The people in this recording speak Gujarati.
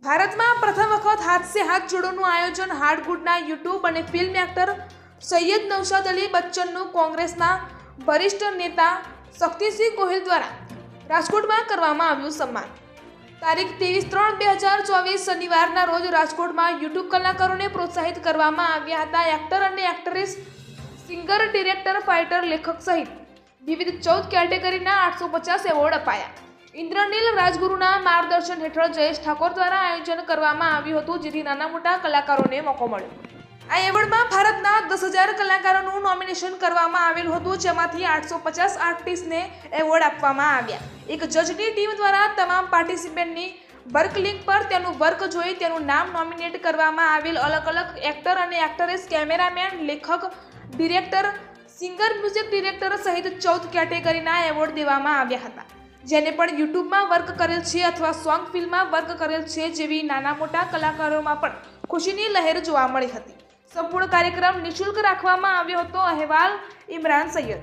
ભારતમાં પ્રથમ વખત હાથ સે હાથ જોડોનું આયોજન હાડગુડના યુટ્યુબ અને ફિલ્મ એક્ટર સૈયદ નૌશાદ અલી બચ્ચનનું કોંગ્રેસના વરિષ્ઠ નેતા શક્તિસિંહ ગોહિલ દ્વારા રાજકોટમાં કરવામાં આવ્યું સન્માન। તારીખ 23/3/2024 શનિવારના રોજ રાજકોટમાં યુટ્યુબ કલાકારોને પ્રોત્સાહિત કરવામાં આવ્યા હતા। એક્ટર અને એક્ટ્રેસ, સિંગર, ડિરેક્ટર, ફાઇટર, લેખક સહિત વિવિધ 14 કેટેગરીના 850 એવોર્ડ અપાયા। ઇન્દ્રનીલ રાજગુરુના માર્ગદર્શન હેઠળ જયેશ ઠાકોર દ્વારા આયોજન કરવામાં આવ્યું હતું, જેથી નાના મોટા કલાકારોને મોકો મળ્યો। આ એવોર્ડમાં ભારતના 10,000 કલાકારોનું નોમિનેશન કરવામાં આવેલું હતું, જેમાંથી 850 આર્ટિસ્ટને એવોર્ડ આપવામાં આવ્યા। એક જજની ટીમ દ્વારા તમામ પાર્ટિસિપન્ટની વર્ક લિંક પર તેનું વર્ક જોઈ તેનું નામ નોમિનેટ કરવામાં આવેલ અલગ અલગ એક્ટર અને એક્ટ્રેસ, કેમેરામેન, લેખક, ડિરેક્ટર, સિંગર, મ્યુઝિક ડિરેક્ટર સહિત 14 કેટેગરીના એવોર્ડ દેવામાં આવ્યા હતા। જેને પણ યુટ્યુબમાં વર્ક કરેલ છે અથવા સોંગ ફિલ્મમાં વર્ક કરેલ છે જેવી નાના મોટા કલાકારોમાં પણ ખુશીની લહેર જોવા મળી હતી। સંપૂર્ણ કાર્યક્રમ નિઃશુલ્ક રાખવામાં આવ્યો હતો। અહેવાલ ઇમરાન સૈયદ।